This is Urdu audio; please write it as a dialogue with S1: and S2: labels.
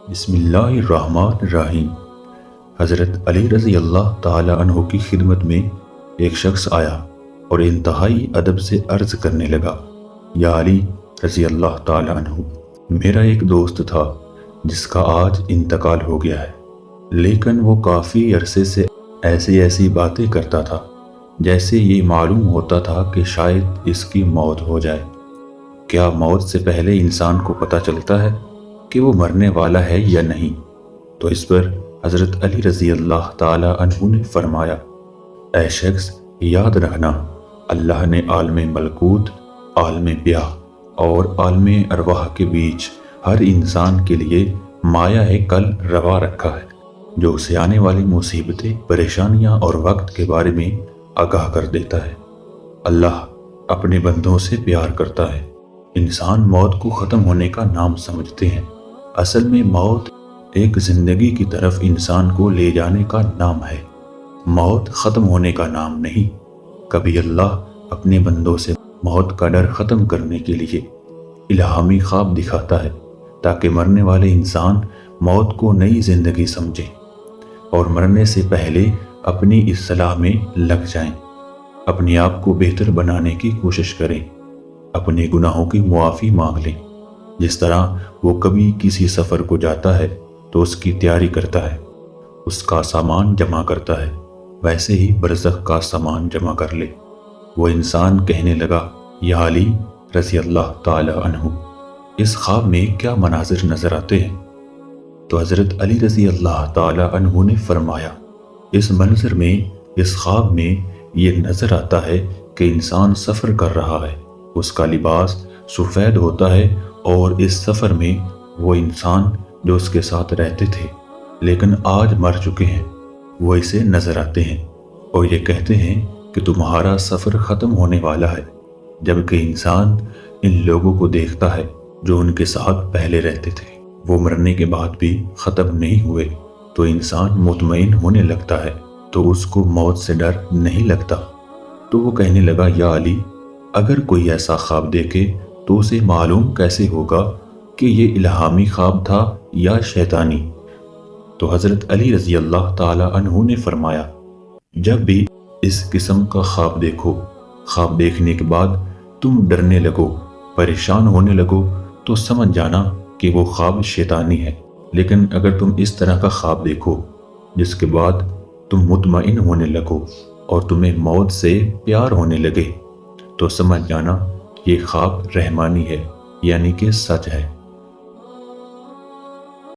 S1: بسم اللہ الرحمن الرحیم۔ حضرت علی رضی اللہ تعالی عنہ کی خدمت میں ایک شخص آیا اور انتہائی ادب سے عرض کرنے لگا، یا علی رضی اللہ تعالی عنہ، میرا ایک دوست تھا جس کا آج انتقال ہو گیا ہے، لیکن وہ کافی عرصے سے ایسی باتیں کرتا تھا جیسے یہ معلوم ہوتا تھا کہ شاید اس کی موت ہو جائے۔ کیا موت سے پہلے انسان کو پتہ چلتا ہے کہ وہ مرنے والا ہے یا نہیں؟ تو اس پر حضرت علی رضی اللہ تعالی عنہ نے فرمایا، اے شخص، یاد رکھنا، اللہ نے عالم ملکوت، عالم بیاہ اور عالم ارواح کے بیچ ہر انسان کے لیے مایہ کل روا رکھا ہے، جو اسے آنے والی مصیبتیں، پریشانیاں اور وقت کے بارے میں آگاہ کر دیتا ہے۔ اللہ اپنے بندوں سے پیار کرتا ہے۔ انسان موت کو ختم ہونے کا نام سمجھتے ہیں، اصل میں موت ایک زندگی کی طرف انسان کو لے جانے کا نام ہے، موت ختم ہونے کا نام نہیں۔ کبھی اللہ اپنے بندوں سے موت کا ڈر ختم کرنے کے لیے الہامی خواب دکھاتا ہے، تاکہ مرنے والے انسان موت کو نئی زندگی سمجھے اور مرنے سے پہلے اپنی اصلاح میں لگ جائیں، اپنے آپ کو بہتر بنانے کی کوشش کریں، اپنے گناہوں کی معافی مانگ لیں۔ جس طرح وہ کبھی کسی سفر کو جاتا ہے تو اس کی تیاری کرتا ہے، اس کا سامان جمع کرتا ہے، ویسے ہی برزخ کا سامان جمع کر لے۔ وہ انسان کہنے لگا، یا علی رضی اللہ تعالی عنہ، اس خواب میں کیا مناظر نظر آتے ہیں؟ تو حضرت علی رضی اللہ تعالی عنہ نے فرمایا، اس منظر میں، اس خواب میں یہ نظر آتا ہے کہ انسان سفر کر رہا ہے، اس کا لباس سفید ہوتا ہے، اور اس سفر میں وہ انسان جو اس کے ساتھ رہتے تھے لیکن آج مر چکے ہیں، وہ اسے نظر آتے ہیں اور یہ کہتے ہیں کہ تمہارا سفر ختم ہونے والا ہے، جبکہ انسان ان لوگوں کو دیکھتا ہے جو ان کے ساتھ پہلے رہتے تھے، وہ مرنے کے بعد بھی ختم نہیں ہوئے، تو انسان مطمئن ہونے لگتا ہے، تو اس کو موت سے ڈر نہیں لگتا۔ تو وہ کہنے لگا، یا علی، اگر کوئی ایسا خواب دیکھے تو اسے معلوم کیسے ہوگا کہ یہ الہامی خواب تھا یا شیطانی؟ تو حضرت علی رضی اللہ تعالی عنہ نے فرمایا، جب بھی اس قسم کا خواب دیکھو، خواب دیکھنے کے بعد تم ڈرنے لگو، پریشان ہونے لگو، تو سمجھ جانا کہ وہ خواب شیطانی ہے۔ لیکن اگر تم اس طرح کا خواب دیکھو جس کے بعد تم مطمئن ہونے لگو اور تمہیں موت سے پیار ہونے لگے، تو سمجھ جانا یہ خواب رحمانی ہے، یعنی کہ سچ ہے۔